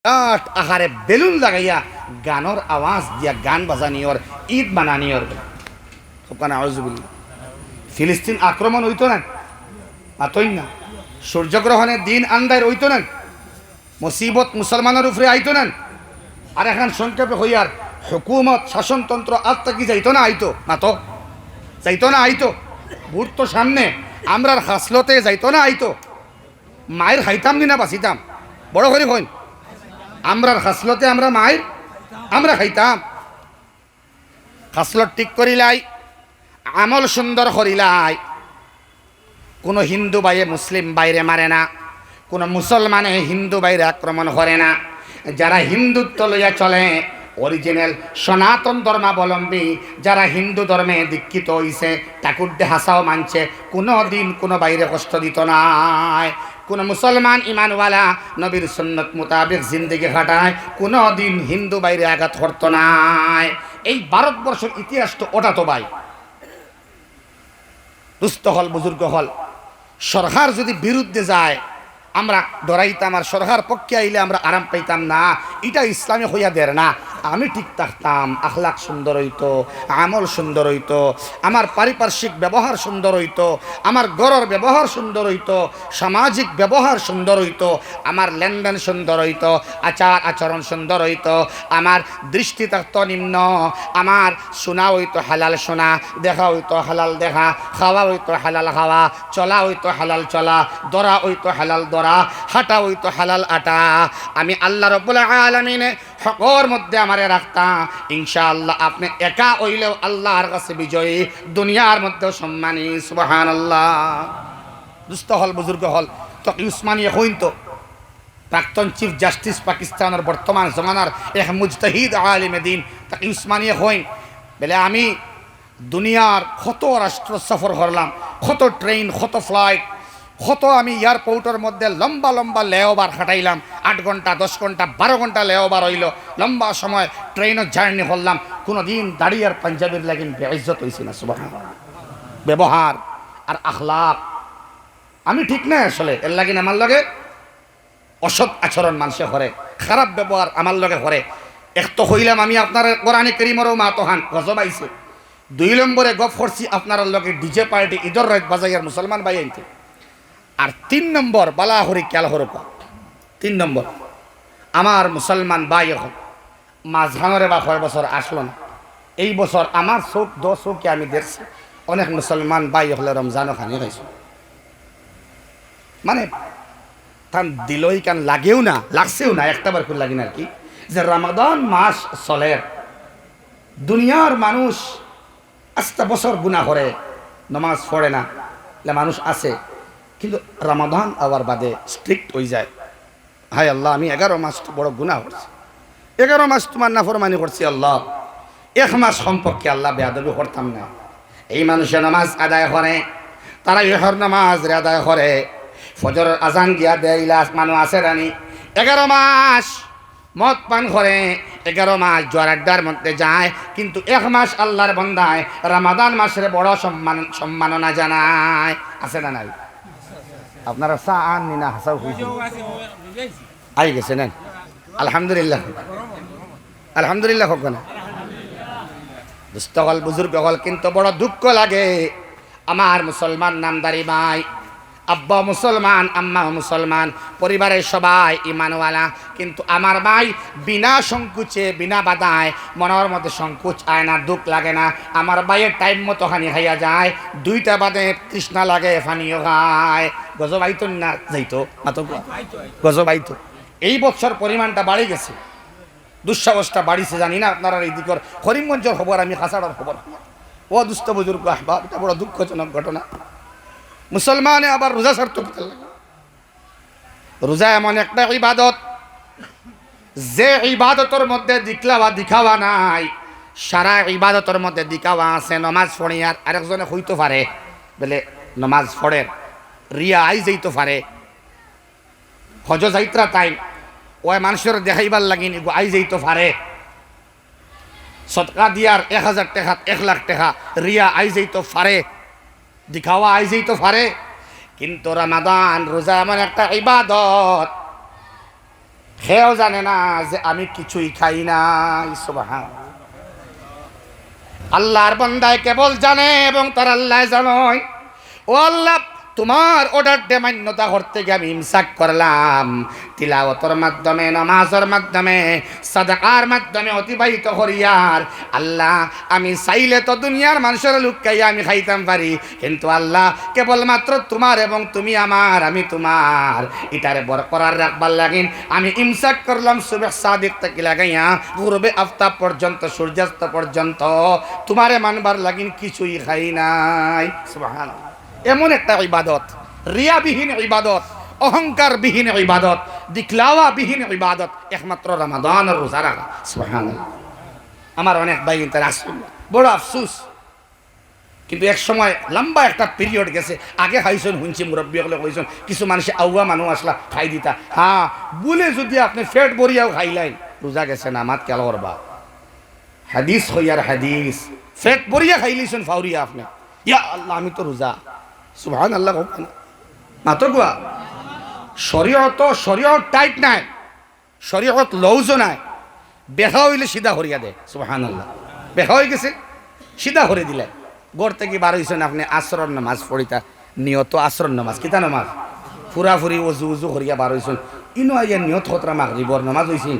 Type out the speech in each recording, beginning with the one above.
আহারে বেলুন লাগাইয়া গানের আওয়াজ দিয়া গান বাজানিওর ঈদ বানানিওর ওখানে আউযুবিল্লাহ। ফিলিস্তিন আক্রমণ হইতো না, আতই না। সূর্যগ্রহণের দিন আন্দার হইতো না, মুসিবত মুসলমানের উপরে আইতো না। আর এখন সংক্ষেপে হইয়ার হুকুমত শাসনতন্ত্র আত্মা কি যাইতো না আইতো না, তো যাইতো না আইতো। ভোট তো সামনে, আমরার হাসলতে যাইতো না আইতো। মায়ের খাইতাম না বাঁচিতাম, বড় করে হইন আমরার হাসলতে আমরা মায়ের আমরা খাইতাম। হাসলত ঠিক করিলাই, আমল সুন্দর করিলাই। কোনো হিন্দু বাইরে মুসলিম বাইরে মারে না, কোনো মুসলমানে হিন্দু বাইরে আক্রমণ করে না। যারা হিন্দুত্ব লইয়া চলে, অরিজিনাল সনাতন ধর্মাবলম্বী, যারা হিন্দু ধর্মে দীক্ষিত হইছে, ঠাকুরদে হাসাও মানছে, কোনো দিন কোনো বাইরে কষ্ট দিত নাই। কোন মুসলমান ইমানওয়ালা নবীর সুন্নত মোতাবেক জিন্দেগি কাটায়, কোনো দিন হিন্দু বাইরে আঘাত করত নাই। এই ভারতবর্ষের ইতিহাস তো ওটা তো ভাই দুস্থ হল বুজুর্গ হল। সরকার যদি বিরুদ্ধে যায় আমরা ডরাইতাম, আর সরকার পক্ষে আইলে আমরা আরাম পাইতাম না। এটা ইসলামে হইয়া দের না। আমি ঠিক থাকতাম, আখলাক সুন্দর হইতো, আমল সুন্দর হইতো, আমার পারিপার্শ্বিক ব্যবহার সুন্দর হইতো, আমার ঘরের ব্যবহার সুন্দর হইতো, সামাজিক ব্যবহার সুন্দর হইতো, আমার লেনদেন সুন্দর হইতো, আচার আচরণ সুন্দর হইতো, আমার দৃষ্টি থাকতো নিম্ন, আমার শোনা হইতো হালাল শোনা, দেখা হইতো হালাল দেখা, খাওয়া হইতো হালাল খাওয়া, চলা হইতো হালাল চলা, দরা হইতো হালাল দরা, হাঁটা হইতো হালাল আটা। আমি আল্লাহ রাব্বুল আলামিনে হকর মধ্যে আমারে রাখতাম। ইনশাআল্লাহ আপনি একা হইলেও আল্লাহর কাছে বিজয়ী, দুনিয়ার মধ্যেও সম্মানী। সুবহানাল্লাহ। দুস্থ হল বুজুর্গ হল তকি উসমানিয়া হইন তো প্রাক্তন চিফ জাস্টিস পাকিস্তানের বর্তমান জমানার এক মুজতাহিদ আলিমে দিন তাকি উসমানিয়া হইন বলে আমি দুনিয়ার কত রাষ্ট্র সফর করলাম, কত ট্রেন, কত ফ্লাইট, কত আমি এয়ারপোর্টের মধ্যে লম্বা লম্বা লেওভার খাটাইলাম, 8 ঘন্টা 10 ঘন্টা 12 ঘন্টা লেওভার হইল, লম্বা সময় ট্রেনের জার্নি করলাম। কোনো দিন দাঁড়িয়ে আর পাঞ্জাবের লাগিন বেইজ্জত হয়েছি না। সুবহানাল্লাহ। ব্যবহার আর আখলাক আমি ঠিক নাই আসলে, এর লাগিন আমার লগে অসৎ আচরণ মানুষে করে, খারাপ ব্যবহার আমার লগে করে। এক তো হইলাম আমি আপনার কোরআনে কারীমেরও মাতহান গজব আইছে। 2 নম্বরে গপ করছি আপনার লগে ডিজে পার্টি ঈদর রাত বাজাইয়ার মুসলমান ভাই আইতে। আর 3 নম্বর বালা হরি খেয়াল হরক। 3 নম্বর আমার মুসলমান ভাই এখন মাঝখানরে বা 6 বছর আসলো না। এই বছর আমার চোখ 10 চোখে আমি দেখছি অনেক মুসলমান ভাই হলে রমজান খানি খাইছো, মানে তান দিলই কান লাগেও না, লাগছেও না, একটাবার করে লাগি না আর কি, যে রমাদান মাস চলে, দুনিয়ার মানুষ আস্তা বছর গুনাহ করে, নামাজ পড়ে না, মানুষ আছে, কিন্তু রমাদান আবার বাদে স্ট্রিক্ট হয়ে যায়। হায় আল্লাহ, আমি 11 মাস তো বড় গুনাহ করছি, 11 মাস তোমার নাফরমানি করছি আল্লাহ, 1 মাস সম্পর্কে আল্লাহ বেয়াদবি করতাম না। এই মানুষের নামাজ আদায় করে, তারা ইহর নামাজ আদায় করে, ফজর আজান গিয়া দেয়, ইলাস মানুষ আছে রানি 11 মাস মদ পান করে, 11 মাস জোয়ার আড্ডার মধ্যে যায়, কিন্তু 1 মাস আল্লাহর বন্দায় রমাদান মাসের বড় সম্মাননা জানায়। আছে না নাই? আপনারা চা আননি না? হাসাও আই গেছে নেন। আলহামদুলিল্লাহ, আলহামদুলিল্লাহ হোক না। দুস্থ হল বুজুর্গ হল, কিন্তু বড় দুঃখ লাগে আমার মুসলমান নামদারি ভাই, আব্বা মুসলমান, আম্মা মুসলমান, পরিবারের সবাই ইমানওয়ালা, কিন্তু আমার ভাই বিনা সংকুচে বিনা বাধায়, মনের মধ্যে সংকুচ আয় না, দুঃখ লাগে না। আমার ভাইয়ের টাইম মতো হানি খাইয়া যায়, 2টা বাদে তৃষ্ণা লাগে, ফানিও খায়। গজব আইতো না যাইতো মাতো গজব আইতো। এই বছর পরিমাণটা বাড়ি গেছে, দুঃসাহসটা বাড়িছে, জানি না আপনারা এই দিকের করিমগঞ্জের খবর, আমি কাছাড়ার খবর। ও দুস্থ বুজুর্গ আহবাব, এটা বড় দুঃখজনক ঘটনা। মুসলমানে আবার রোজা ছাড়তে লাগে। রোজা এমন একটা ইবাদত, যে ইবাদতের মধ্যে দিখলাওয়া দিখাওয়া নাই, সারা ইবাদতের মধ্যে দিখাওয়া আছে। নমাজ পড়ে আর আরেকজনে হইতে পারে বলে নমাজ পড়ে, রিয়া আই যাইতে পারে, হজ যাইত্রা তাই ওই মানুষের দেখাইবার লাগিন আই যাইতে পারে, সদকা দিয়ার 1000 টাকা 1 লাখ টাকা রিয়া আই যাইতে পারে, দিখাওয়া আই যাইতে পারে। কিন্তু রমাদান রোজা এমন একটা ইবাদত, সেও জানে না যে আমি কিছুই খাই নাই। সুবহান। আল্লাহর বান্দায় কেবল জানে এবং তার আল্লাহ জানেন। ও আল্লাহ, তোমার অর্ডারটা মান্যতা করতে গিয়ে আমি ইমসাক করলাম, তিলাওয়াতের মাধ্যমে, নামাজের মাধ্যমে, সাদাকার মাধ্যমে অতিবাহিত করিয়ার আল্লাহ আমি চাইলে তো দুনিয়ার মানুষের লুকাইয়া আমি খাইতাম পারি, কিন্তু আল্লাহ কেবলমাত্র তোমার এবং তুমি আমার, আমি তোমার, এটারে বরকরার রাখবার লাগিন আমি ইমসাক করলাম সুবহ সাদিক থেকে লাগাইয়া গুরবে আফতাব পর্যন্ত, সূর্যাস্ত পর্যন্ত তোমারে মানবার লাগিন কিছুই খাই নাই। সুবহানাল্লাহ। এমন একটা ইবাদত, রিয়াবিহীন ইবাদত, অহংকারবিহীন ইবাদত, দিখলাওয়াবিহীন ইবাদত একমাত্র রমাদান আর রোজা রাখা। সুবহানাল্লাহ। আমার অনেক ভাই তার আসল বড় আফসুস, কিন্তু এক সময় লম্বা একটা পিরিয়ড গেছে, আগে খাইছেন শুনছি মুরব্বী হলে কইছেন কিছু মানুষ আউয়া মানুষ আসলা খাই দিতা, হ্যাঁ বলে যদি আপনি ফেট বরিয়াও খাইলাই রোজা গেছে না, মাত কেল করবা। হাদিস হইয়ার হাদিস, ফেট বরিয়া খাইলিছেন ফাউরিয়া আপনি, ইয়া আল্লাহ আমি তো রোজা। সুবহানাল্লাহ। মাত্র গোয়া শরীয়ত টাইট নাই, শরীয়ত লউজও নাই। বেখা হইলে সিধা হরিয়া দে। সুবহানাল্লাহ। বেখা হয়ে গেছে সিধা হরে দিলে। গড় থেকে বার হইছেন আপনি আসরর নামাজ পড়িতা, নিয়ত আসরর নামাজ, কিতা নামাজ ফুরাফুরি অজু উজু হরিয়া বার হইছেন, ইনো আইয়া নিয়ত হতরা মাগরিবর নামাজ হইছেন,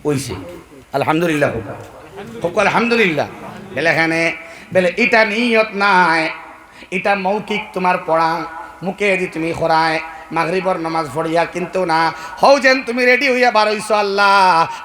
হইছে আলহামদুলিল্লাহ, হোক আলহামদুলিল্লাহ। বেলে এখানে বেলে এটা নিয়ত নাই, এটা মৌখিক তোমার পড়া, মুখে দি তুমি খরায় মাগরিবর নামাজ পড়িয়া, কিন্তু না হও যেন তুমি রেডি হইয়া বার হইছো, আল্লাহ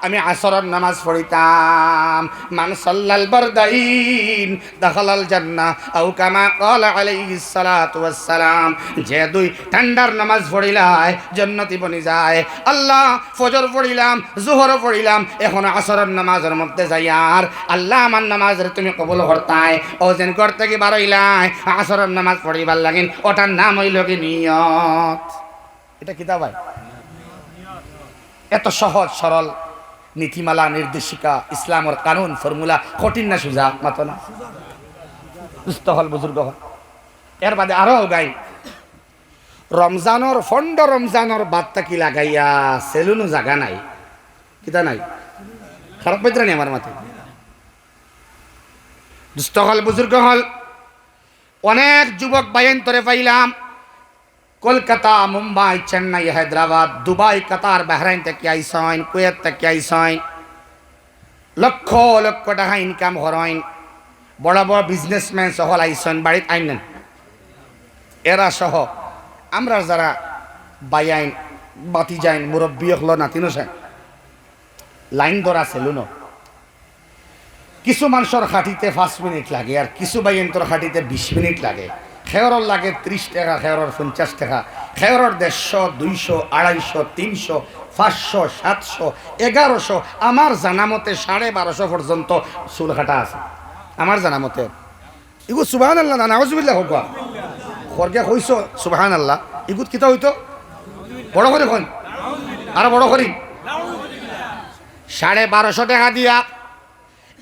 আমি আসরের নামাজ পড়িতাম। মান সাল্লাল বারদাইন দাখালাল জান্নাহ আও কামা ক্বালা আলাইহিস সালাতু ওয়াস সালাম, যে দুই ঠান্ডার নামাজ পড়িলাই জান্নাতি বনি যায়। আল্লাহ ফজর পড়িলাম, যোহর পড়িলাম, এখন আসরের নামাজের মধ্যে যাইয়ার আল্লাহ আমার নামাজের তুমি কবুল করতাই, ও যেন করতে কি বার হইলাই আসরের নামাজ পড়িবার লাগিন, ওটার নাম হইল কি নিয়ত। এটা কিতা ভাই? এত সহজ সরল নীতিমালা, নির্দেশিকা, ইসলামের কানুন ফর্মুলা কঠিন না সুজা? মাতো না, সুস্থ হল বুজুর্গ হল। এর বাদে আরো গাই রমজানোর ফন্ড, রমজানোর বাদটা কি লাগাইয়া সেলুনও জাগা নাই, কিতা নাই, খারাপ পাইতরা নি আমার মাথায়? দুস্থ হল বুজুর্গ হল। অনেক যুবক বাইন্তরে পাইলাম কলকাতা, মুম্বাই, চেন্নাই, হায়দ্রাবাদ, দুবাই, কাতার, বাহরাইন থেকে আইসইন, কুয়েত থেকে আইসইন, লক্ষ লক্ষ টাকা ইনকাম করেন, বড় বড় বিজনেসম্যান সহ আইসইন, বাড়িতে আইনেন। এরা সহ আমরা যারা বাইআইন বাতি যাইন মুরব্বী হলো নাতিনো সাই লাইন ধরা সেলুনো, কিছু মানুষের খাটিতে 5 মিনিট লাগে, আর কিছু বাইন্তর খাটিতে 20 মিনিট লাগে। খেয়রর লাগে 30 টাকা, খেয়রর 50 টাকা, খেয়রর 150, 200, 250, 300, 500, 700, 1100, আমার জানামতে 1250 পর্যন্ত চুল কাটা আছে আমার জানামতে। ইগু সুবহানাল্লাহ না নাউজুবিল্লাহ হোক, খরগে কইছ সুবহানাল্লাহ, ইগুত কিতা হইতো বড় করে কন, আর বড় করি 1250 টাকা দিয়া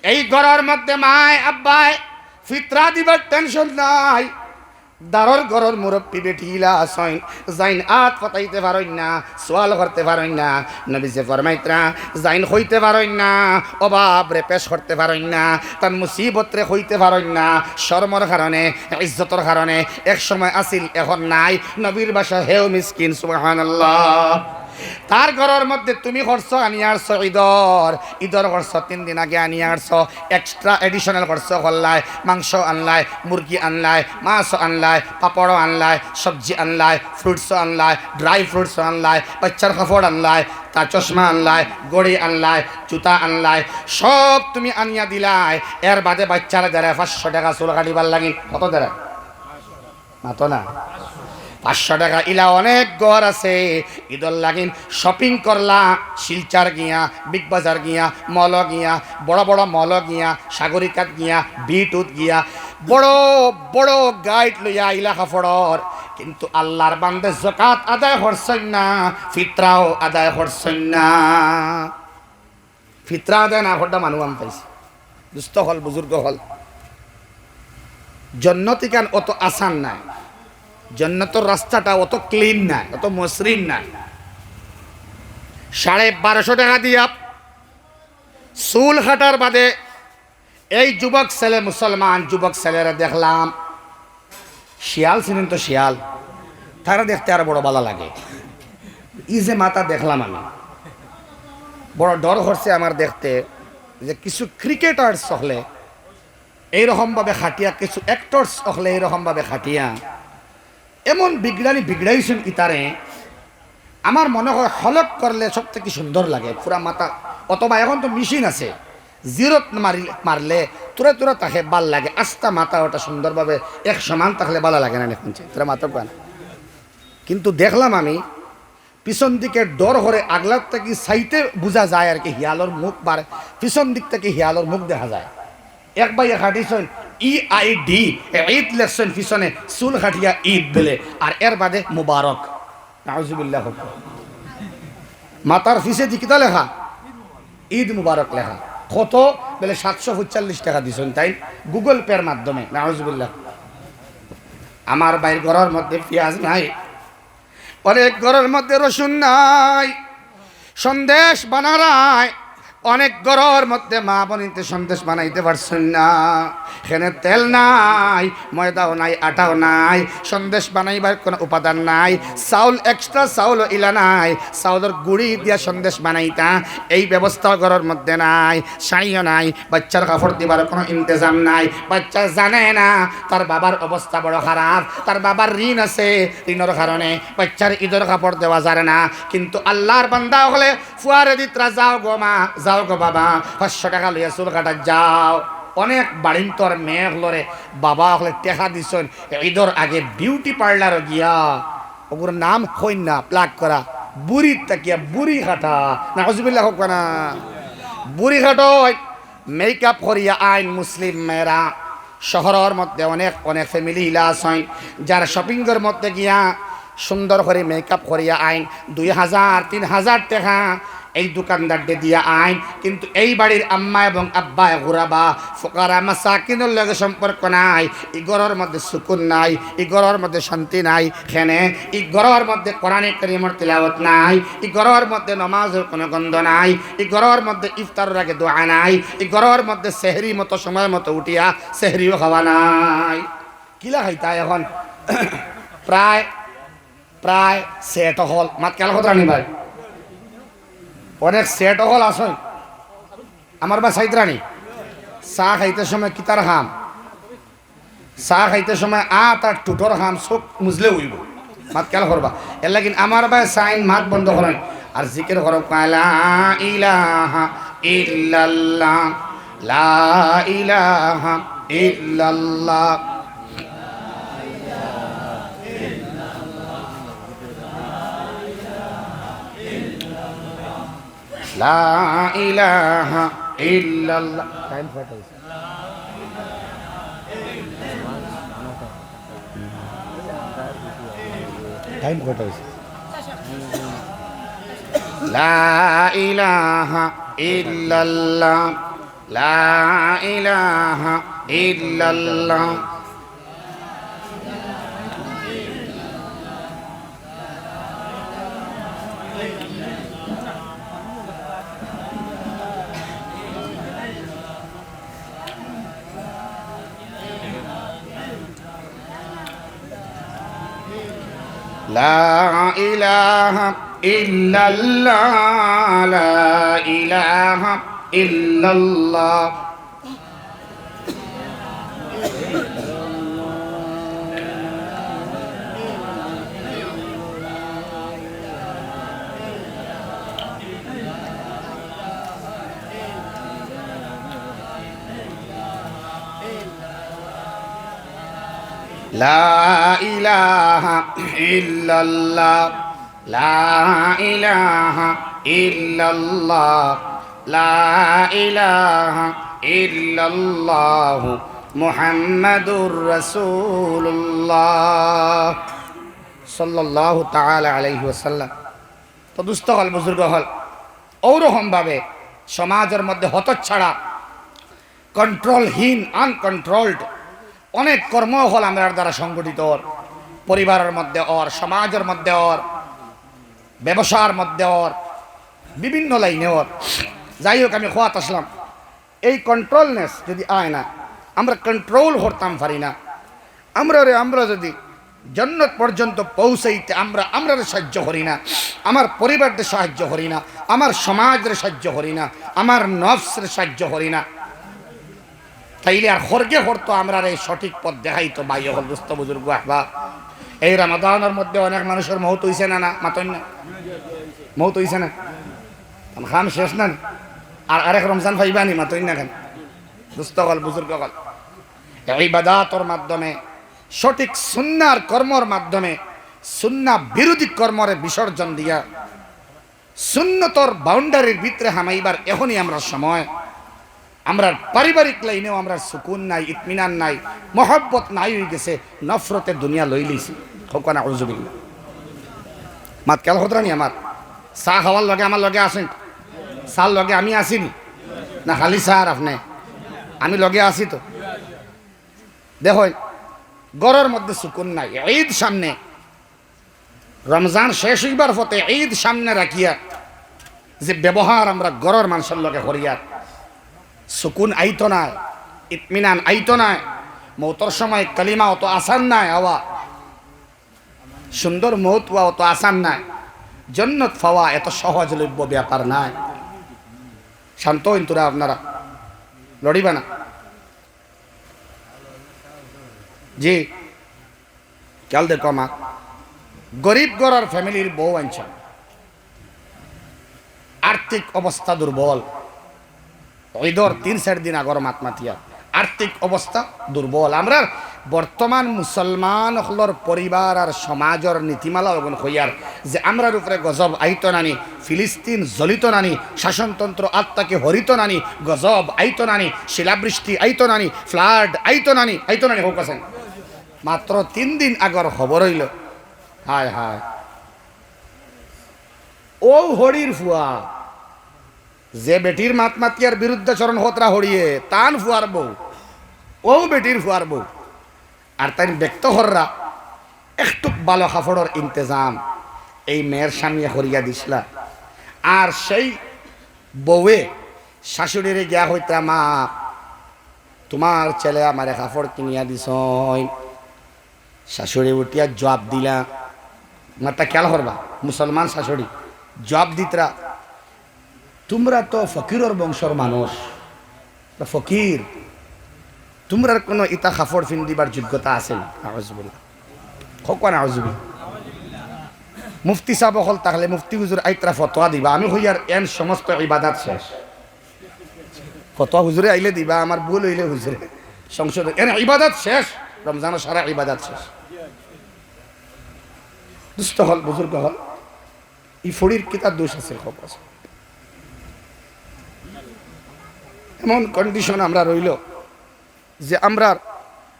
এই ঘরের মধ্যে মায় আব্বাই ফিতরা দিবার টেনশন নাই। দারর ঘরের মুরব্বী বেটিলা আসইন জাইন আত পাতাইতে পারইন না, সোয়াল করতে পারইন না, নবী যে ফরমাইতরা জাইন হইতে পারইন না, অভাব রে পেশ করতে পারইন না, তার মুসিবত রে হইতে পারইন না, শর্মর কারণে, ইজ্জতর কারণে। এক সময় আসিল, এখন নাই। নবীর বাসা হেও মিসকিন। সুবহানাল্লাহ। তার ঘরের মধ্যে তুমি খরচ আনিয়ে আসছো, ঈদর খরচ 3 দিন আগে আনিয়ে আসছো, এক্সট্রা এডিশনাল খরচ করলাই, মাংস আনলাই, মুরগি আনলাই, মাছ আনলাই, পাপড় আনলাই, সবজি আনলাই, ফ্রুটস আনলাই, ড্রাই ফ্রুটস আনলাই, বাচ্চার কাপড় আনলাই, তার চশমা আনলাই, গড়ি আনলাই, জুতা আনলাই, সব তুমি আনিয়া দিলাই। এর বাদে বাচ্চারা যারা 500 টাকা চুল কাটিবার লাগিন, কত দেয় মাতো না 500 টাকা। ইলা অনেক ঘর আছে ঈদর লাগিন শপিং করলা, শিলচার গিয়া, বিগ বাজার গিয়া, মল গিয়া, বড় বড় মল গিয়া, সাগরিকাত গিয়া, বিটুত গিয়া, বড় বড় গাইড লইয়া ইলা কাপড়র, কিন্তু আল্লাহর বান্দে যাকাত আদায় করছেন না, ফিতরাও আদায় করছেন না। ফিতরা আদায় না করতে মানুষ আম পাইছে। দুস্থ হল বুজুর্গ হল। জন্নতিকান অত আসান নাই, জান্নাতের রাস্তাটা অত ক্লিন না, অত মসৃণ না। 1250 টাকা দিয়া চুল কাটার বাদে এই যুবক ছেলে, মুসলমান যুবক ছেলেরা দেখলাম, শিয়াল ছিলেন তো শিয়াল, তারা দেখতে আরো বড় ভালো লাগে। ই যে মাথা দেখলাম, আমি বড় ডর হচ্ছে আমার দেখতে, যে কিছু ক্রিকেটার্স হলে এইরকমভাবে খাটিয়া, কিছু অ্যাক্টর্স হলে এইরকমভাবে খাটিয়া এমন বিগড়াইছেন ইতারে, আমার মনে হয় হলক করলে সব থেকে সুন্দর লাগে পুরা মাথা। অথবা এখন তো মেশিন আছে, জিরোত মারলে তোরা তোরা তাকে ভাল লাগে, আস্তা মাথা ওটা সুন্দরভাবে এক সমান থাকলে ভালো লাগে না, এখন তোরা মাথা পান। কিন্তু দেখলাম আমি পিছন দিকে ডর হরে আগলার থেকে সাইতে বোঝা যায় আর কি, হিয়ালোর মুখ বার, পিছন দিক থেকে হিয়ালোর মুখ দেখা যায়। এক ভাই খাটিছেন EID, ঈদ লেখছেন পিছনে, চুল খাটিয়া ঈদ বলে, আর এর বাদে মুবারক, নাউজুবিল্লাহ। মাতার ফিসে দিকিতা লেখা ঈদ মুবারক লেখা, কত বলে 745 টাকা দিছেন, তাই গুগল পের মাধ্যমে, নাউজুবিল্লাহ। আমার বাইর ঘরের মধ্যে পেঁয়াজ নাই, অনেক ঘরের মধ্যে রসুন নাই, সন্দেশ বানারায় অনেক ঘরের মধ্যে মা বনিতে সন্দেশ বানাইতে পারছেন না, এখানে তেল নাই, ময়দাও নাই, আটাও নাই, সন্দেশ বানাইবার কোনো উপাদান নাই, চাউল এক্সট্রা চাউল ইলা নাই, চাউলের গুড়ি দিয়া সন্দেশ বানাইতা এই ব্যবস্থা ঘরের মধ্যে নাই, শাড়িও নাই, বাচ্চার কাপড় দিবার কোনো ইন্তজাম নাই, বাচ্চা জানে না তার বাবার অবস্থা বড় খারাপ, তার বাবার ঋণ আছে, ঋণের কারণে বাচ্চার ঈদের কাপড় দেওয়া যায় না। কিন্তু আল্লাহর বান্দা হলে ফুয়ারে দিতরা, যাও গো মা, যাও গো বাবা, 500 টাকা লইয়া চুল কাটা যাও। অনেক বাড়িন্তর মেয়ে হলরে বাবা হলে টেকা দিছেন ঈদের আগে বিউটি পার্লার গিয়া, ওগুলোর নাম হইন না প্লাক করা, বুড়ি তাকিয়া বুড়ি কাটা, না হজবিল্লাহ হোক না, বুড়ি কাটো মেকআপ করিয়া আইন। মুসলিম মেয়েরা শহরের মধ্যে অনেক অনেক ফ্যামিলি হিলা আছেন, যারা শপিংয়ের মধ্যে গিয়া সুন্দর করে মেকআপ করিয়া আইন 2000 3000 টাকা এই দোকানদারকে দিয়া আইন। কিন্তু এই বাড়ির আম্মা এবং আব্বা গুরাবা ফোকারা মাসাকিনের লগে সম্পর্ক নাই, এই ঘরের মধ্যে সুকুন নাই, এই ঘরের মধ্যে শান্তি নাই, খেনে এই ঘরের মধ্যে কোরআনে কারীমের তিলাওয়াত নাই, এই ঘরের মধ্যে নামাজের কোনো গন্ধ নাই, এই ঘরের মধ্যে ইফতারের আগে দোয়া নাই, এই ঘরের মধ্যে সেহরি মতো সময় মতো উঠিয়া সেহরিও খাওয়া নাই। কিলা খাইতা এখন প্রায় প্রায় সেট হল, মাত কেলা কথা রানি ভাই, অনেক সেট হল আসেন আমার বা সাইদরানি। চা খাইতে সময় কিতার খাম, চা খাইতে সময় আর টুটোর খাম, চোখ মুজলে উইব, মাত কেলা করবা। এর লাগিন আমার বা সাইন মাত বন্ধ করেন আর জিকির করব, লা ইলাহা ইল্লাল্লাহ, লা ইলাহা ইল্লাল্লাহ, লা ইলাহা ইল্লাল্লাহ। টাইম কত হইছে? টাইম কত হইছে? লা ইলাহা ইল্লাল্লাহ, লা ইলাহা ইল্লাল্লাহ, লা ইলাহা ইল্লাল্লাহ, লা ইলাহা ইল্লাল্লাহ, লা ইলাহা ইল্লাল্লাহ, লা ইলাহা ইল্লাল্লাহ, লা ইলাহা ইল্লাল্লাহ, মুহাম্মাদুর রাসূলুল্লাহ সাল্লাল্লাহু তাআলা আলাইহি ওয়াসাল্লাম। তো দুস্থ হল, বুজুর্গ হল, ওরকমভাবে সমাজের মধ্যে হতচ্ছাড়া, কন্ট্রোলহীন, আনকন্ট্রোলড অনেক কর্ম হল আমার দ্বারা সংগঠিত, পরিবারের মধ্যে ওর, সমাজের মধ্যে ওর, ব্যবসার মধ্যে ওর, বিভিন্ন লাইনে ওর। যাই হোক, আমি খোয়াত আসলাম, এই কন্ট্রোলনেস যদি আয় না, আমরা কন্ট্রোল করতাম পারি না, আমরা যদি জান্নাত পর্যন্ত পৌঁছাইতে আমরা সাহায্য করি না, আমার পরিবারকে সাহায্য করি না, আমার সমাজের সাহায্য করি না, আমার নফসের সাহায্য করি না, তাইলে আর হরগে হরতো আমরা এই সঠিক পথ দেখাইতো। ভাই হল দুস্থ বুজুর্গ আহবা, এই রমাদানের মধ্যে অনেক মানুষের মৌত হইছে না? না মাতন না, মৌত হইছে না? খাম শেষ না, আর আরেক রমজান পাইবানি মাতন না কেন? দুস্থ হল বুজুর্গ হল ইবাদতের মাধ্যমে, সঠিক সুন্নাহর কর্মর মাধ্যমে সুন্নাহ বিরোধী কর্মরে বিসর্জন দিয়া সুন্নতর বাউন্ডারির ভিতরে হামাইবার এখনই আমরা সময়। আমরা পারিবারিক লাইনেও আমরা সুকুন নাই, ইতমিনান নাই, মহব্বত নাই হয়ে গেছে, নফরতের দুনিয়া লই লইছি। খোকানা উজুবিল্লাহ মাত কেল হতরানি আমার চা খাওয়ার লগে আমার লগে আসেন, চার লগে আমি আসিনি না, খালি চার আপনি, আমি লগে আসি তো। দেখো গড়ের মধ্যে সুকুন নাই, ঈদ সামনে, রমজান শেষ হইবার পথে ঈদ সামনে রাখিয়া যে ব্যবহার আমরা গড়ের মানুষের লগে করিয়া, সুকুন আইতো নাই, ইতমিনান আইতো নাই। মৌতর সময় কালিমা অত আসান নাই হওয়া, সুন্দর মৌত হওয়া অত আসান নাই, জন্নত পাওয়া এত সহজলভ্য ব্যাপার নাই। শান্ত হইন তোরা, আপনারা লড়িবা না। জি খেয়াল দেখো, মা গরিব ঘরের ফ্যামিলির বউ আনছে, আর্থিক অবস্থা দুর্বল, ঈদর 3-4 দিন আগর মাতমাতিয়া, আর্থিক অবস্থা দুর্বল। আমরা বর্তমান মুসলমান হলর পরিবার আর সমাজের নীতিমালা এবং হইয়ার যে আমরার উপরে গজব আইত নানি, ফিলিস্তিন জ্বলিত নানি, শাসনতন্ত্র আত্মাকে হরিত নানি, গজব আইত নানি, শিলাবৃষ্টি আইত নানি, ফ্লাড আইত নানি হোক আছেন। মাত্র 3 দিন আগর খবর হইল, হায় হায় ও হরির ফুয়া যে বেটির মাতমাতিয়ার বিরুদ্ধে চরণ হতরা হরিয়ে তান ফুয়ার বউ, ও বেটির ফুয়ার বউ, আর তাই ব্যক্ত হররা একটু ভালো কাপড়ের ইন্তজাম এই মেয়ের সামনে হরিয়া দিসলা। আর সেই বউয়ে শাশুড়িরে গিয়া হইতা, মা তোমার ছেলে আমারে কাপড় কিনিয়া দিস। শাশুড়ি উঠিয়া জবাব দিলা, মারটা খেয়াল করবা, মুসলমান শাশুড়ি জবাব দিতরা, তোমরা তো ফকিরর বংশর মানুষ, ফকির, তোমরা কোনো ইতা কাপড় ফিন দিবার যোগ্যতা আছে না? মুফতি সাহেব হল তাহলে মুফতি হুজুর আইতরা ফতোয়া দিবা, আমি হইয়ার এন সমস্ত ইবাদত শেষ, ফতোয়া হুজুরে আইলে দিবা, আমার ভুল হইলে হুজুরে সংশোধন, এন ইবাদত শেষ, রমজানের সারা ইবাদত শেষ। দুস্থ হল বুজুর্গ হল ই ফড়ির কিতাব দোষ আছে, খবর আছে। এমন কন্ডিশন আমরা রইল যে আমরা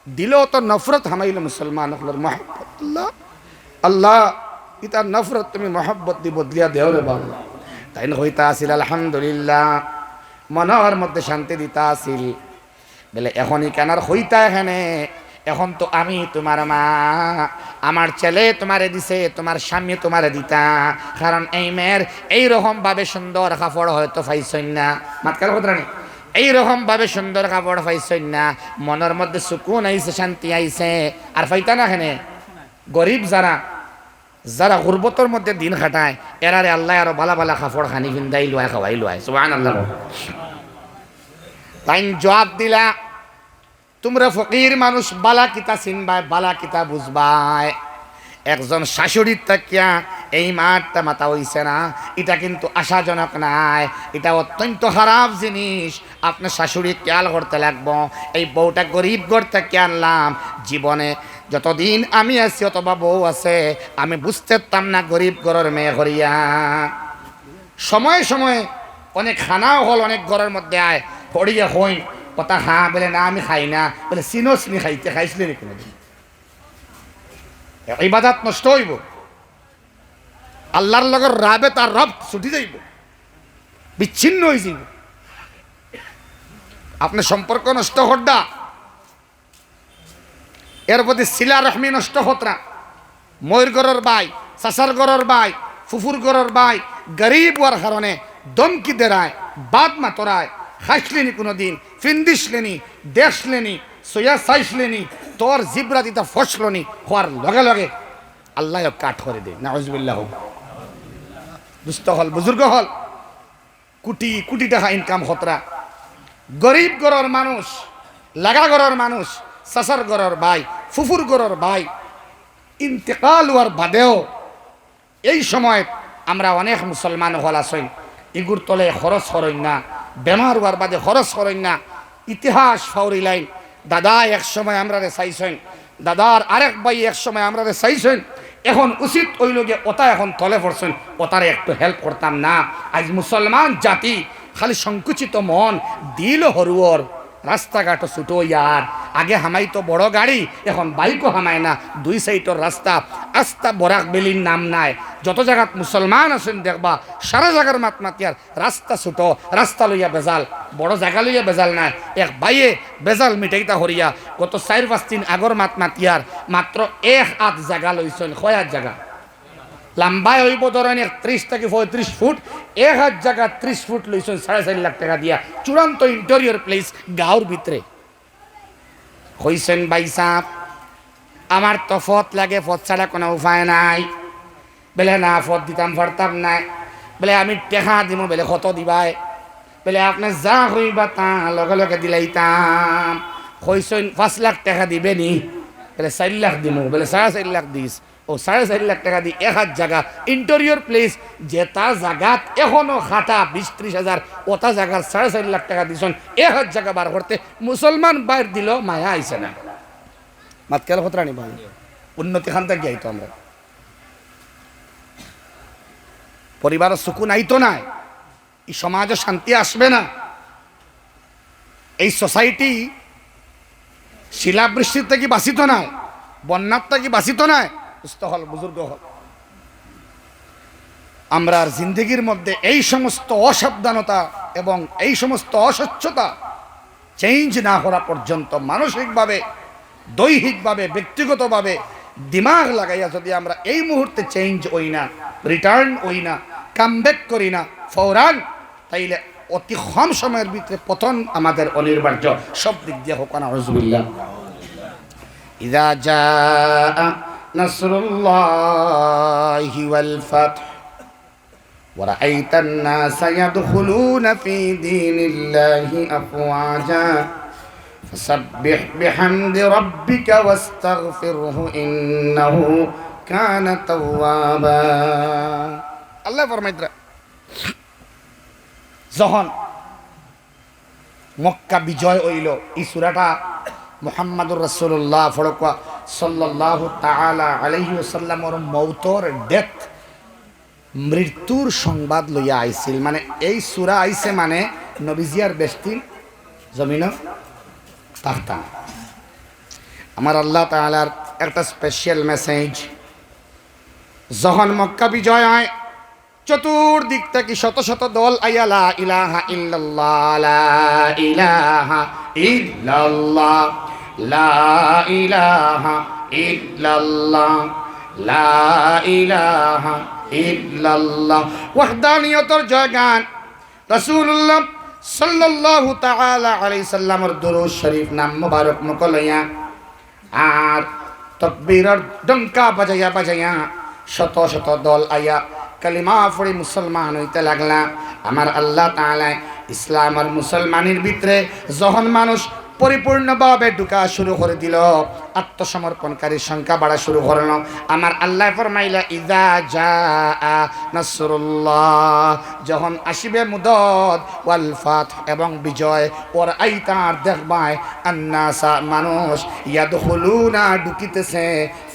দিলেও তো নফরত হামাইল মুসলমান হলর মহব্বত, আল্লাহ ইতার নফরত তুমি মহব্বত দি বদলিয়া দেও রে বাবা। তাই হইতা আসিল আলহামদুলিল্লাহ, মনের মধ্যে শান্তি দিতা আসিল, বলে এখনই কেনার হইতা এখানে, এখন তো আমি তোমার মা, আমার ছেলে তোমারে দিছে, তোমার স্বামী তোমারে দিতা, কারণ এই মেয়ের এইরকম ভাবে সুন্দর কাপড় হয়তো পাইছই না, মাতকার কথা নেই, এইরকম ভাবে সুন্দর কাপড় পাইছই না, মনের মধ্যে সুকুন আইছে, শান্তি আইছে। আর পাইতা না এখানে গরিব যারা গুরবতর মধ্যে দিন খাটায়, এরারে আল্লাহ আরো বালা বালা কাপড় খানি ফিন্দাই লয়, খাওয়াই লয়, সুবহানাল্লাহ। তাই জবাব দিলা, তোমরা ফকির মানুষ, বালা কিতা চিনবাই, বালা কিতা বুঝবাই। একজন শাশুড়ির তাকিয়া এই মাঠটা মাথা হইছে না, এটা কিন্তু আশাজনক নাই, এটা অত্যন্ত খারাপ জিনিস। আপনার শাশুড়ি খেয়াল করতে লাগবো, এই বউটা গরিব ঘর থেকে আনলাম, জীবনে যতদিন আমি আছি অথবা বউ আছে, আমি বুঝতে পারতাম না গরিব ঘরের মেয়ে করিয়া। সময়ে সময়ে অনেক খানাও হল, অনেক ঘরের মধ্যে আয় পড়িয়া হই কথা, হ্যাঁ বলে না আমি খাই না, বলে চিনি খাইছিলে নাকি কোনোদিন? ইবাদত নষ্ট হইব, আল্লাহর লগর রাবে তার রব ছুটি যাইব, বিচ্ছিন্ন হয়ে যাইব, আপনার সম্পর্ক নষ্ট হড্ডা, এর প্রতি সিলা রহমি নষ্ট হতরা। ময়ূর গরর বাই, চাষার গরর বাই, ফুফুর গরর বাই, গরিব হওয়ার কারণে দমকি দেরায় বাদ মাতরায় খাইসলেনি কোনোদিন ফিন্দিসলেনি দেখলেনি সইয়া চাইসলেনি তোর জিব্রা দিতা ফসলনি হওয়ার লগে লগে আল্লাহ কাঠ করে দে নাউজুবিল্লাহ দুস্থ হল বুজুর্গ হল কোটি কোটি টাকা ইনকাম হতরা গরিব গরর মানুষ লাগা গরর মানুষ সাসার গরর ভাই ফুফুর গরর ভাই ইন্তেকাল হওয়ার বাদেও এই সময় আমরা অনেক মুসলমান হল আসই ইগুর তলে খরচ হরইন না বেমার হওয়ার বাদে খরচ হরইন না ইতিহাস ফাউরি লাইন দাদা এক সময় আমরা রে চাইছেন দাদার আরেক ভাই এক সময় আমরা রে চাইছেন এখন উচিত ওই লোকে ওটা এখন তলে পড়ছেন ওটারে একটু হেল্প করতাম না আজ মুসলমান জাতি খালি সংকুচিত মন দিল হরুয়র রাস্তাঘাট ছুটো ইয়ার আগে হামাইতো বড় গাড়ি এখন বাইকও হামায় না দুই সাইডের রাস্তা আস্তা বরাক বেলির নাম নাই যত জায়গাত মুসলমান আছেন দেখবা সারা জায়গার মাতিয়ার রাস্তা ছুটো রাস্তা লইয়া বেজাল বড় জায়গা লইয়া বেজাল নাই এক বাইয়ে বেজাল মিঠাইতা হরিয়া গত 4-5 দিন আগর মাতিয়ার মাত্র 1 জায়গা লইছেন 6 জায়গা লম্বায় হইব ধরেন 30 থেকে 35 ফুট 1 জায়গা 30 ফুট লইছেন 4.5 লাখ টাকা দিয়া চূড়ান্ত ইন্টেরিয়র প্লেস গাঁওর ভিতরে হইছেন ভাই সাহেব আমার তো ফত লাগে ফত ছাড়া কোনো উপায় নাই বলে না ফত দিতাম পারতাম না বলে আমি টেকা দিব বলে কত দিবাই বলে আপনার যা হইবা তা লগে লগে দিলাইতাম হইছেন 5 লাখ টাকা দিবে নি বলে 4 লাখ দিব বলে 4.5 লাখ দিস ও 4.5 লাখ টাকা দি 1 জায়গা ইন্টেরিয়র প্লেস যেটা জায়গাত এখনো খাটা 20-30 হাজার ওটা জায়গার 4.5 লাখ টাকা দিছেন 1 জায়গা বার করতে মুসলমান বাইর দিল মায়া আইছে না মাত কেন কথা নি ভাই উন্নতি খান থেকে যাইতো আমরা পরিবারের সুকুন আইতো না এই সমাজে শান্তি আসবে না এই সোসাইটি শিলাবৃষ্টির থেকে বাঁচিত না বন্যার থেকে বাঁচিত না সুস্থ হল বুজুর্গ হল আমরা জিন্দগির মধ্যে এই সমস্ত অসাবধানতা এবং এই সমস্ত অস্বচ্ছতা চেঞ্জ না করা পর্যন্ত মানসিকভাবে দৈহিকভাবে ব্যক্তিগতভাবে দিমাগ লাগাইয়া যদি আমরা এই মুহূর্তে চেঞ্জ হই না রিটার্ন হই না কামব্যাক করি না ফৌরান তাইলে অতি কম সময়ের ভিতরে পতন আমাদের অনিবার্য সব দিক দিয়ে হোক না আউযুবিল্লাহ ইযা জাআ নাসরুল্লাহি ওয়াল ফাতহ ওয়া রাআইতান নাসা ইয়াদখুলুনা ফি দীনিল্লাহি আফওয়াজা ফাসাব্বিহ বিহামদি রাব্বিকা ওয়াস্তাগফিরহু ইন্নাহু কানা তাওয়াবা আল্লাহ ফরমাইতরা যখন মক্কা বিজয় হইল এই সূরাটা মুহাম্মাদুর রাসূলুল্লাহ ফড়কা সাল্লাল্লাহু তাআলা আলাইহি ওয়াসাল্লামর মৌতর ডেথ মৃত্যুর সংবাদ লইয়া আইছিল মানে এই সূরা আইছে মানে নবীজিয়ার বেশতি জমিন তাহতা আমার আল্লাহ তাআলার একটা স্পেশাল মেসেজ যখন মক্কা বিজয় হয় চতুর্দিক থেকে শত শত দল আইয়া লা ইলাহা ইল্লাল্লাহ লা ইলাহা ইল্লাল্লাহ লা ইলাহা ইল্লাল্লাহ লা ইলাহা ইল্লাল্লাহ ওয়াহদানিয়তর জয়গান রাসূলুল্লাহ সাল্লাল্লাহু তাআলা আলাইহি সাল্লামের দুরূদ শরীফ নাম মুবারক মুকলয়া আর তাকবীরের ডঙ্কা বাজাইয়া বাজাইয়া শত শত দল আইয়া কালিমা পড়ে মুসলমান হইতে লাগলা আমার আল্লাহ তাআলা ইসলাম আর মুসলমানের ভিতরে যখন মানুষ পরিপূর্ণভাবে ঢুকা শুরু করে দিল আত্মসমর্পণকারীর সংখ্যা বাড়া শুরু করলো আমার আল্লাহ ফরমাইলা ইযা জাআ নাসরুল্লাহ যখন আসিবে মুদত ওয়াল ফাতহ এবং বিজয় ওর আইতার দেখবাই আন্নাসা মানুষ ইয়াদখুলুনা ঢুকিতেছে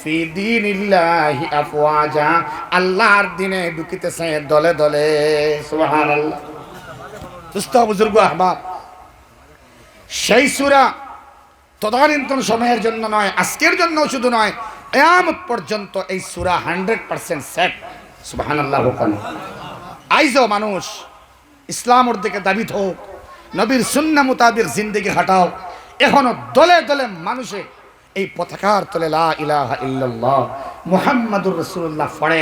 ফি দীনিল্লাহি আফওয়াজা আল্লাহর দিনে ঢুকিতেছে দলে দলে সুবহানাল্লাহ দুস্থ বুজুর্গ আহবাব সেই সূরা তদানীন্তন সময়ের জন্য নয় আজকের জন্য শুধু নয় কিয়ামত পর্যন্ত এই সূরা 100% সেট সুবহানাল্লাহ ওখানে আইজো মানুষ ইসলামের দিকে দাবিত হোক নবীর সুন্নাহ মোতাবেক জিন্দেগি হাঁটাও এখনো দলে দলে মানুষে এই পতাকার তলে লা ইলাহা ইল্লাল্লাহ মুহাম্মাদুর রাসূলুল্লাহ পড়ে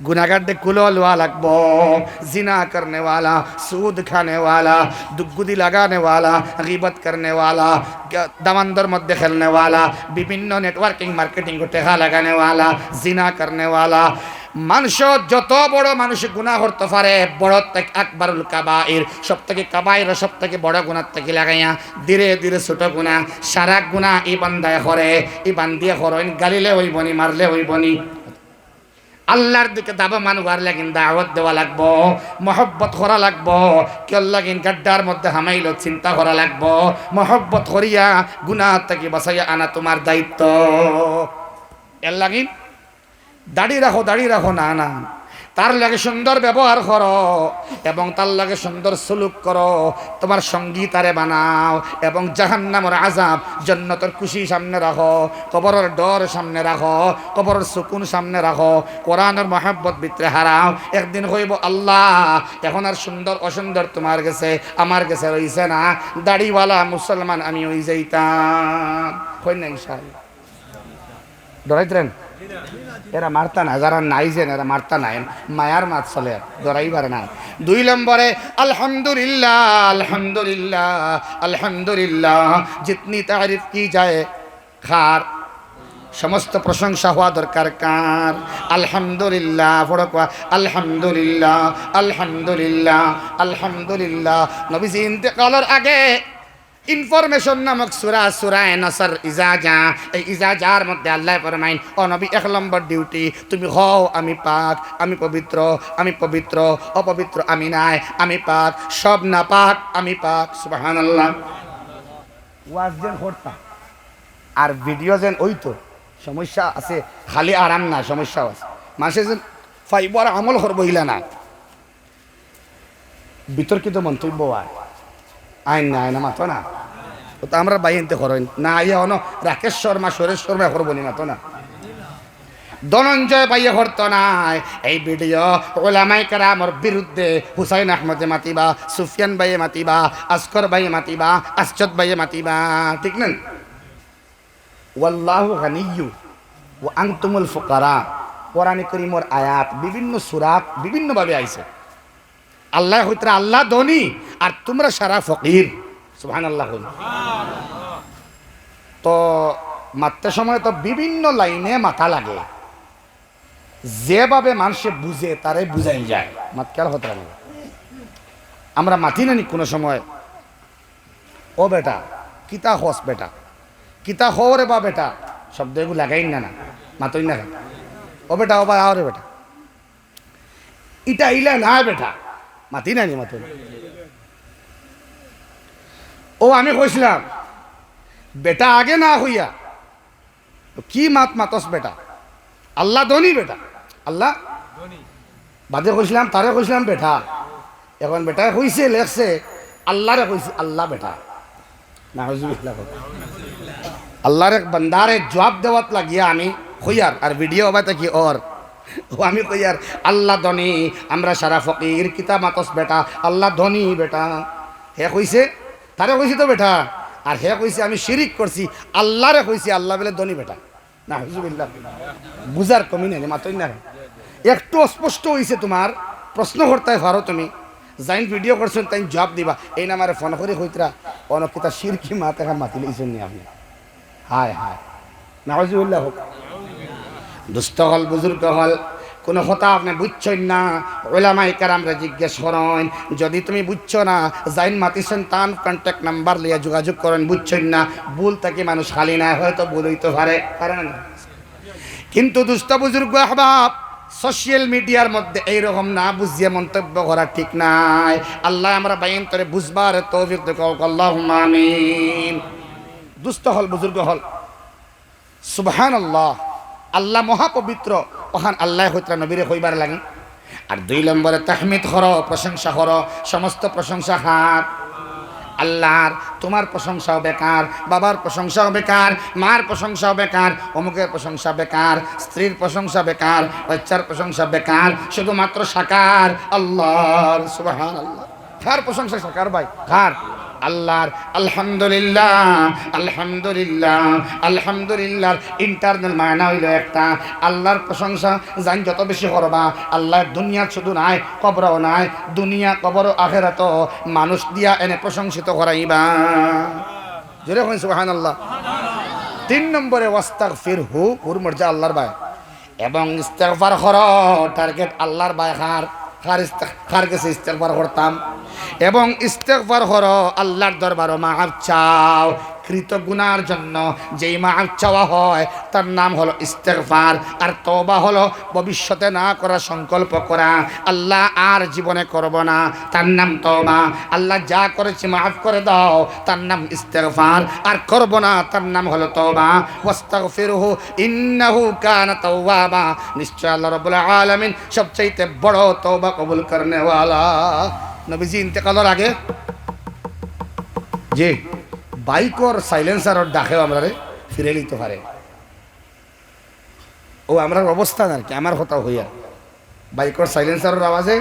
गुनाहगार दे कुलो लवा लगबो जिना करने वाला सूद खाने वाला दुगुदी लगाने वाला गीबत करने वाला दमंदर मध्य खेलने वाला विभिन्न नेटवर्किंग मार्केटिंग को टेका लगाने वाला जिना करने वाला মানুষ যত বড় মানুষ গুনাহ করতে পারে বড় থেকে আকবারুল কাবাইর সবথেকে কাবাইর সবথেকে বড় গুনাহ থেকে লাগাইয়া ধীরে ধীরে ছোট গুনাহ সারা গুনাহ এই বান্দায় করে এই বান্দিয়ে করেন গালিলে হইবনি মারলে হইবনি আল্লাহর দিকে দাবা মানুয়ার লাগিন দাওয়াত দেওয়া লাগবো মহব্বত করা লাগবো কেউ লাগিন গাড্ডার মধ্যে হামাইল চিন্তা করা লাগবো মহব্বত করিয়া গুনাহ থেকে বাঁচাইয়া আনা তোমার দায়িত্ব এর লাগিন দাড়ি রাখো না না তার লাগে সুন্দর ব্যবহার করো এবং তার লাগে সুন্দর সুলুক করো তোমার সঙ্গী তারে বানাও এবং জাহান্নামের আযাব জান্নাতের খুশি সামনে রাখো কবরের ডর সামনে রাখো কবরের সুকুন সামনে রাখো কোরআনের মহব্বত ভিতরে হারাও একদিন হইব আল্লাহ এখন আর সুন্দর অসুন্দর তোমার কাছে আমার কাছে রইছে না দাড়িওয়ালা মুসলমান আমি হই যাইতাম কই না ইনশাআল্লাহ ডরাইতেন এরা মারতা না যারা নাইছেন এরা মারতা নাই মায়ার মাত চলে ধরাইবার না 2 নম্বরে আলহামদুলিল্লাহ আলহামদুলিল্লাহ আলহামদুলিল্লাহ जितनी तारीफ की जाए खार समस्त प्रशंसा हवा दरकार कार अल्हम्दुलिल्लाह फड़का अल्हम्दुलिल्लाह अल्हम्दुलिल्लाह अल्हम्दुलिल्लाह नबी जी इंतकालर आगे ইনফরমেশন নামক সূরা সূরায়ে নাসর ইজাজা এই ইজাজার মধ্যে আল্লাহ ফরমাইন ও নবী 1 নম্বর ডিউটি তুমি হও আমি পাক আমি পবিত্র অপবিত্র আমি নাই আমি পাক সব না পাক আমি পাক সুবহানাল্লাহ ওয়াজ যেন করতা আর ভিডিও যেন ওইতো সমস্যা আছে খালি আরাম না সমস্যা আছে মাসে যেন ফাইবার আমল করবো ইলা না বিতর্কিত মন্তব্য আইন না আইনা মাতো না তো আমরা বাইনতে করেন না আইয়া হন রাকেশ শর্মা সুরেশ শর্মা করবো নি মাতো না ধনঞ্জয় পাইয়া করতো নাই এই ভিডিও ওলামায়ে কেরামের বিরুদ্ধে হুসাইন আহমদে মাতিবা সুফিয়ান ভাইয়ে মাতিবা আসকর ভাইয়ে মাতিবা আসজদ ভাইয়ে মাতিবা ঠিক না ওয়াল্লাহু গানিয়্যু ওয়া আনতুমুল ফুকারা কোরআনে কারীমের আয়াত বিভিন্ন সূরাত বিভিন্ন ভাবে আইছে আল্লাহ হইতরা আল্লাহ ধনী আর তোমরা সারা ফকির সুবহানাল্লাহ তো মাত্র সময় তো বিভিন্ন লাইনে মাথা লাগে যেভাবে মানুষে বুঝে তারে বুঝাই যায় মাতকার হতে লাগে আমরা মাতি নানি কোনো সময় ও বেটা কিতা হস বেটা কিতা হরে বা বেটা শব্দ এগুলো লাগাই না না মাতই না ও বেটা ও বা আরে বেটা ইটা ইলা না বেটা মাতি নানি মাত ও আমি কইছিলাম বেটা আগে না হইয়া কি মাতস বেটা আল্লাহ ধনী বেটা আল্লাহ বাদে কইছিলাম তারে কইছিলাম বেটা এখন বেটা কইছে লেখছে আল্লাহরে কইছে আল্লাহ বেটা না আল্লাহর এক বান্দারে জবাব দেওয়াত লাগিয়া আমি কইয়ার আর ভিডিও হবে কি ওর ও আমি কইয়ার আল্লাহ ধনী আমরা সারা ফকির কিতা মাতস বেটা আল্লাহ ধনী বেটা হে কইছে তারে কইছি তো বেটা আর হে কইছে আমি শিরিক করছি আল্লাহরে কইছি আল্লাহ বলে ধনী বেটা না হুজুবিল্লাহ বুঝার কমি নেই মাতই না একটু অস্পষ্ট হইছে তোমার প্রশ্ন করতে পারো তুমি যাইন ভিডিও করছেন তাই জবাব দিবা এই নামারে ফোন করে কইতরা অনকিতা শিরকি মাতে মাতি লইছেন নি আপনি হায় হায় না হুজুবিল্লাহ দুস্থ হল বুজুর্গ হল কোনো কথা আপনি বুঝছেন না ওলামায়ে কেরামরা জিজ্ঞেস করেন যদি তুমি বুঝছো না যাইন মাতিছেন তান কন্ট্যাক্ট নাম্বার লিয়া যোগাযোগ করেন বুঝছেন না ভুল থেকে মানুষ খালি না হয়তো ভুল হইতে পারে না কিন্তু দুস্থ বুজুর্গ আহবাব সোশ্যাল মিডিয়ার মধ্যে এইরকম না বুঝিয়ে মন্তব্য করা ঠিক নাই আল্লাহ আমরা বাইন তরে বুঝবার তৌফিক দাও আল্লাহুম্মা আমিন দুস্থ হল বুজুর্গ হল সুবহানাল্লাহ আল্লাহ মহাপবিত্র ওখান আল্লাহ হইতরা নবীরে কইবার লাগে আর 2 নম্বরে তাহমিদ করো প্রশংসা করো সমস্ত প্রশংসা হাত আল্লাহর তোমার প্রশংসাও বেকার বাবার প্রশংসাও বেকার মার প্রশংসাও বেকার অমুকের প্রশংসা বেকার স্ত্রীর প্রশংসা বেকার বাচ্চার প্রশংসা বেকার শুধুমাত্র সাকার আল্লাহর সুবহানাল্লাহ কার প্রশংসা সাকার ভাই কার আল্লাহর আলহামদুলিল্লাহ আলহামদুলিল্লাহ আলহামদুলিল্লাহ ইন্টারনাল মায়না হইল একটা আল্লাহর প্রশংসা জান যত বেশি করবা আল্লাহর দুনিয়া শুধু নাই কবরও নাই দুনিয়া কবর আখেরাত মানুষ দিয়া এনে প্রশংসিত করাইবা জোরে কই সুবহানাল্লাহ। 3 নম্বরে ওয়াস্তাগফিরহু হুর মর্জা আল্লাহর বাই এবং ইস্তেগফার করো টার্গেট আল্লাহর বাই খার কাছে ইস্তেগফার করতাম এবং ইস্তেগফার করো আল্লাহর দরবারে মাফ চাও কৃত গুনার জন্য যেই মাফ চাওয়া হয় তার নাম হলো ইস্তেগফার আর তওবা হলো ভবিষ্যতে না করা সংকল্প করা আল্লাহ আর জীবনে করব না তার নাম তওবা আল্লাহ যা করেছে মাফ করে দাও তার নাম ইস্তেগফার আর করব না তার নাম হলো তওবা ওয়াস্তাগফিরহু ইন্নাহু কানা তাওয়াবা নিশ্চয় আল্লাহ রাব্বুল আলামিন সবচেয়ে বড় তওবা কবুল করনে ওয়ালা। নবীজি ইন্তেকালের আগে যে বাইকর সাইলেন্সারর ডাকেও আমরা ফিরে নিতে পারে ও আমরার অবস্থান আর কি আমার কথা হইয়া বাইকর সাইলেন্সারের আওয়াজে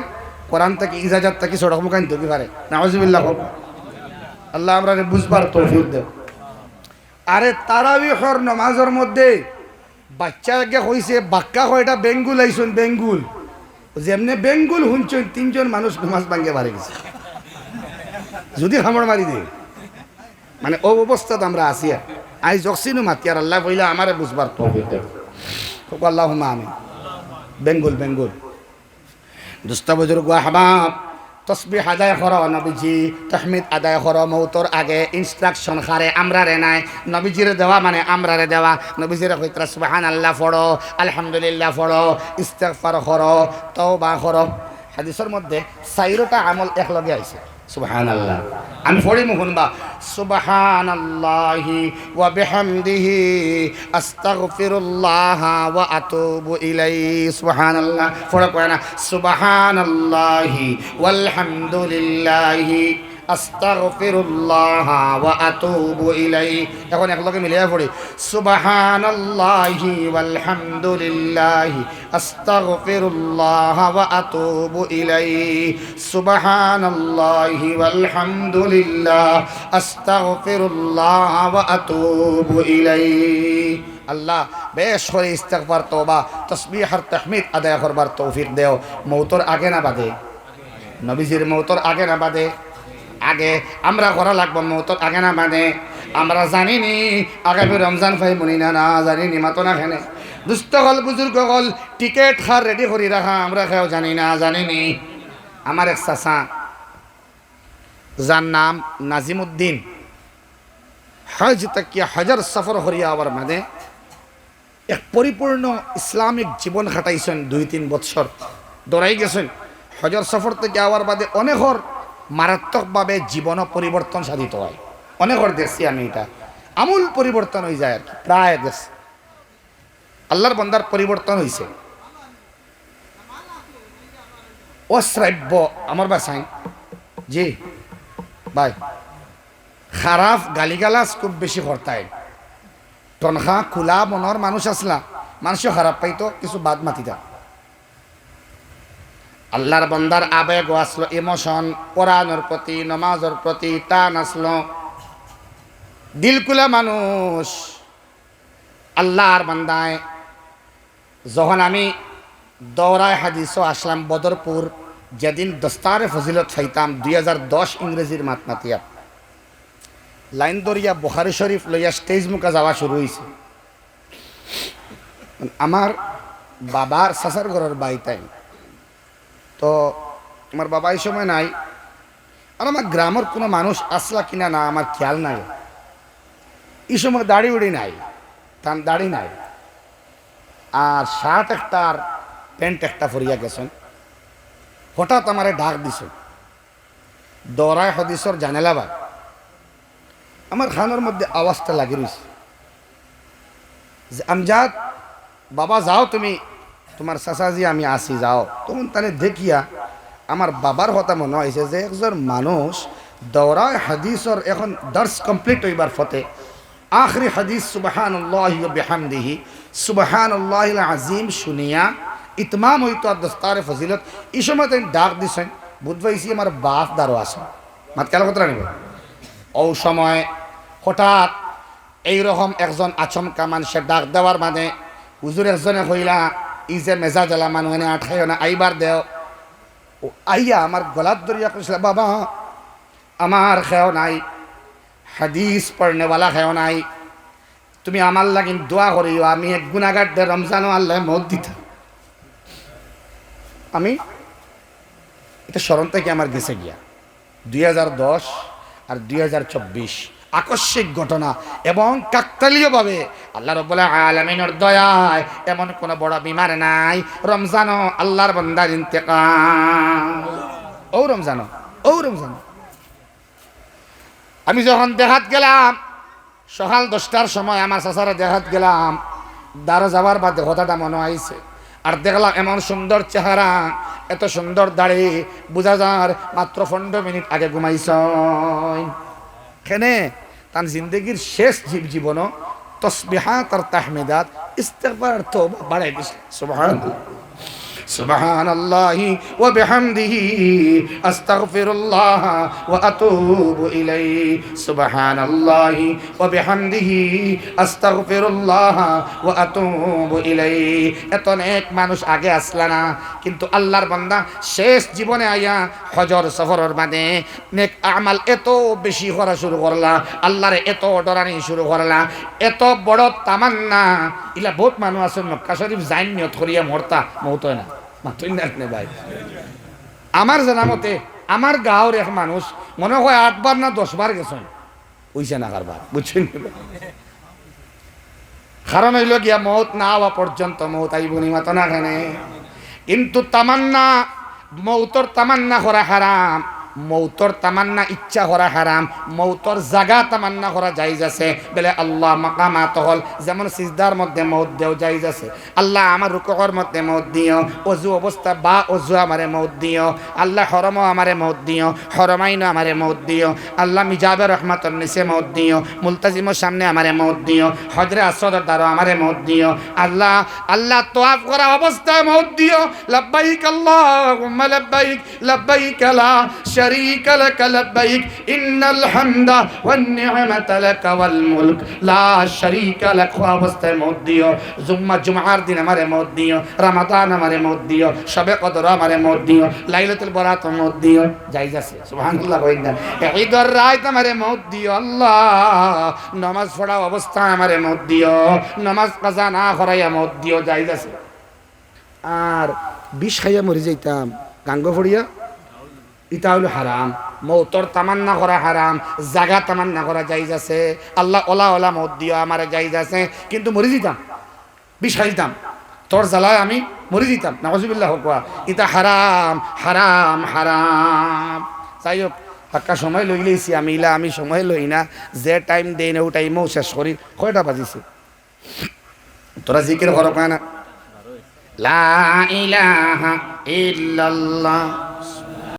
কোরআন থেকে ইজাজাত থেকে সড়ক মুখান তৈরি পারে নাউজুবিল্লাহ আল্লাহ আমরা বুঝবার তৌফিক দেব। আরে তারাবিহর নামাজের মধ্যে বাচ্চা আগে হইছে বাক্কা কয়টা বেঙ্গুল আইসুন বেঙ্গুল যেমনে বেঙ্গুল শুনছেন 3 জন মানুষ নামাজ ভাঙ্গে বাড়ি গেছে যদি হামড় মারি দে মানে ও অবস্থাতে আমরা আছি আই জকসিনু মাতি আর আল্লাহ বইলা আমারে বুঝবার তৌফিক দেব আল্লাহুম্মা আমিন। বেঙ্গুল বেঙ্গুল দুস্তা বুজুর্গ আহবাব তসবিহ আদায় করো নবীজি তাহমিদ আদায় করো মৌতর আগে ইনস্ট্রাকশন খারে আমরারে নাই নবীজিরে দেওয়া মানে আমরারে দেওয়া নবীজিরে কইতরা সুবহানাল্লাহ পড়ো আলহামদুলিল্লাহ পড়ো ইস্তেগফার করো তওবা করো হাদিসের মধ্যে 4টা আমল একলগে আইছে সুবহানাল্লাহ আমি পড়ি মুহুনবা সুবহানাল্লাহি ওয়া বিহামদিহি আস্তাগফিরুল্লাহ ওয়া আতুবু ইলাইহি সুবহানাল্লাহ পড়া কয় না সুবহানাল্লাহি ওয়াল হামদুলিল্লাহি আস্তাগফিরুল্লাহ ওয়া আতুবু ইলাইহি এখন একলগে মিলিয়ে পড়ি সুবহানাল্লাহি ওয়াল হামদুলিল্লাহি আস্তাগফিরুল্লাহ ওয়া আতুবু ইলাইহি সুবহানাল্লাহি ওয়াল হামদুলিল্লাহ আস্তাগফিরুল্লাহ ওয়া আতুবু ইলাইহি। আল্লাহ বেশ করে ইস্তেগফার তওবা তাসবিহ আর তাহমিদ আদায় করবার তৌফিক দেও মওতর আগে না বাদে নবীজির মওতর আগে না বাদে আগে আমরা করা লাগবো মওতর আগে না বাদে আমরা জানিনি আগামী রমজান ভাই মনি না জানিনি মাতো না খেনে দুস্থ হল বুজুর্গ হল টিকেট খার রেডি করি রাখা আমরা খেয়েও জানি না জানিনি। আমার এক চাচা যার নাম নাজিমুদ্দিন হজ তাকিয়া হাজার সফর হরিয়া আবার মানে এক পরিপূর্ণ ইসলামিক জীবন খাটাইছেন 2-3 বছর দৌড়াই গেছেন হজর সফর থেকে আওয়ার বাদে অনেকর মারাত্মকভাবে জীবন পরিবর্তন সাধিত হয় অনেকর দেখছি আমি এটা আমূল পরিবর্তন হয়ে যায় আর কি প্রায় দেশ আল্লাহর বান্দার পরিবর্তন হয়েছে অশ্রাব্য আমার বাসায় জি ভাই খারাপ গালিগালাজ খুব বেশি করতায় তনখা খোলা মনের মানুষ আসলা মানুষও খারাপ পাইতো কিছু বাদ মাতিতা আল্লাহর বান্দার আবেগ আসলো ইমোশন কোরআনের প্রতি নামাজের প্রতি টান আসলো দিলকুলা মানুষ আল্লাহর বান্দায় যখন আমি দৌড়ায় হাদিসও আসলাম বদরপুর যেদিন দস্তারে ফজিলত খাইতাম 2010 ইংরেজির মাতমাতিয়া লাইন দরিয়া বুখারী শরীফ লইয়া স্টেজ মুখা যাওয়া শুরু হয়েছে আমার বাবার চাচার ঘরের বাড়িটাই তো আমার বাবা এই সময় নাই আর আমার গ্রামের কোনো মানুষ আসলা কিনা না আমার খেয়াল নাই এই সময় দাড়ি উড়ি নাই তার দাড়ি নাই আর শার্ট একটা আর প্যান্ট একটা ফরিয়া গেছেন হঠাৎ আমারে ডাক দিছে দৌড়ায় হদিসর জানেলা বা আমার খানোর মধ্যে আওয়াজটা লাগি রয়েছে যে আমজাদ বাবা যাও তুমি তোমার চাচাজি আমি আসি যাও তখন তাহলে দেখিয়া আমার বাবার কথা মনে হয়েছে যে একজন মানুষ দৌড়ায় হাদিসর এখন দর্শ কমপ্লিট হইবার ফতে আখরি হাদিস সুবহানাল্লাহি ওয়া বিহামদিহি সুবহানাল্লাহিল আজিম শুনিয়া ইতমাম হইতো আর দস্তারে ফজিলত এই সময় তাই ডাক দিছেন বুধবাইছি আমার বাপ দারো আসেন মাত কেলা কথা নিব ও সময় হঠাৎ এইরকম একজন আচমকা মানুষের ডাক দেওয়ার মানে হুজুর একজনে কইলা ই যে মেজাজ এলা মানুষ এনে আঠাইও না আইবার দেও। ও আইয়া আমার গলার দরিয়া কইছিল, বাবা আমার খেও নাই, হাদিস পড়নেওয়ালা খেও নাই, তুমি আমার লাগিন দোয়া করিও, আমি এক গুণাগার দে রমজানও আল্লাহ মত দিতা। আমি এটা স্মরণ থেকে আমার গেছে গিয়া 2010 আর 2024 আকস্মিক ঘটনা এবং কাকতালীয়ভাবে আল্লাহ রাব্বুল আলামিনের দয়ায় এমন কোন বড় বিমার নাই। রমজানও আল্লাহর বান্দার ইন্তেকাল। ও রমজান আমি যখন দেহাত গেলাম সকাল 10টার সময় আমার চাচারা দেহাত গেলাম, দাঁড়ো যাওয়ার বাদে কথাটা মনে আইছে। আর দেখলাম এমন সুন্দর চেহারা, এত সুন্দর দাড়ি, বুঝা যার মাত্র 15 মিনিট আগে ঘুমাইছ। কেনে তার জিন্দগির শেষ জীবনও তসবিহাত আর তাহমিদাত ইস্তেগফার তওবা বাড়াই দিছে। সুবহানাল্লাহ সুবহানাল্লাহি ওয়া বিহামদিহি আস্তাগফিরুল্লাহ ওয়া আতুবু ইলাইহি। সুবহানাল্লাহি ওয়া বিহামদিহি আস্তাগফিরুল্লাহ ওয়া আতুবু ইলাইহি। এত অনেক মানুষ আগে আসলা না, কিন্তু আল্লাহর বান্দা শেষ জীবনে আইয়া হজর সফরের মানে নেক আমাল এত বেশি করা শুরু করলা, আল্লাহরে এত ডরানি শুরু করলা, এত বড় তামান্না। ইলা বহুত মানুষ আছে মক্কা শরীফ যাইন নিয়ত করিয়া মরতা মৌত হয় না, মাতুই না ভাই। আমার জানা মতে আমার গাঁওর এক মানুষ মনে হয় 8 বার না 10 বার গেছেন, বুঝছে না কারবার, বুঝছেন? কারণ হইল গিয়া মৌত না হওয়া পর্যন্ত মৌত আইবনি মাত না খানে। কিন্তু তামান্না, মৌতর তামান্না করা হারাম, মৌতর তামান্না ইচ্ছা করা হারাম, মৌতর জাগা তামান্না করা জায়েজ আছে। বলে আল্লাহ মাকামাত হল, যেমন সিজদার মধ্যে মৌত দেও জায়েজ আছে। আল্লাহ আমার রুকুর মধ্যে মৌত দিও, অজু অবস্থা বা অজু আমারে মৌত দিও। আল্লাহ হরমও আমারে মৌত দিও, হরমাইনও আমারে মৌত দিও। আল্লাহ মিজাবে রহমাতর নিচে মৌত দিও, মুলতাজিমর সামনে আমারে মৌত দিও, হজরে আসরের দ্বারা আমারে মৌত দিও। আল্লাহ আল্লাহ তোয়াফ করা অবস্থায় মৌত দিও। লাব্বাইক আল্লাহুম্মা লাব্বাইক, লাব্বাইক লা شريك لك لبيك إن الحمد والنعمة لك والملك لا شريك لك। অবস্থায় মত দিও। জুমার দিন আমারে মত দিও, রমাদান আমারে মত দিও, শবে কদর আমারে মত দিও, লাইলাতুল বরাত মত দিও, জায়েজ আছে। সুবহানাল্লাহ কইনা ঈদের রাত আমারে মত দিও। আল্লাহ নামাজ পড়া অবস্থায় আমারে মত দিও, নামাজ কাজা না করাইয়া মত দিও, জায়েজ আছে। আর বিষ খাইয়া মরে যাইতাম গাঙ্গ ফড়িয়া, এটা হলো হারাম। মৌতর তামান্না করা হারাম, জাগা তামান্না করা জায়েজ আছে। আল্লাহ ওলা ওলা মত দিও আমারে জায়েজ আছে, কিন্তু মরে দিতাম, বিষ খাইতাম, তোর জ্বালায় আমি মরে দিতাম, নাউজুবিল্লাহ কোয়া, এটা হারাম হারাম হারাম। যাই হোক পাক্কা সময় লই লইছি আমি, ইলা আমি সময় লই না, যে টাইম দেই না ও টাইমও শেষ করি। কয়টা বাজিছে? তোরা জিকির করো না, লা ইলাহা ইল্লাল্লাহ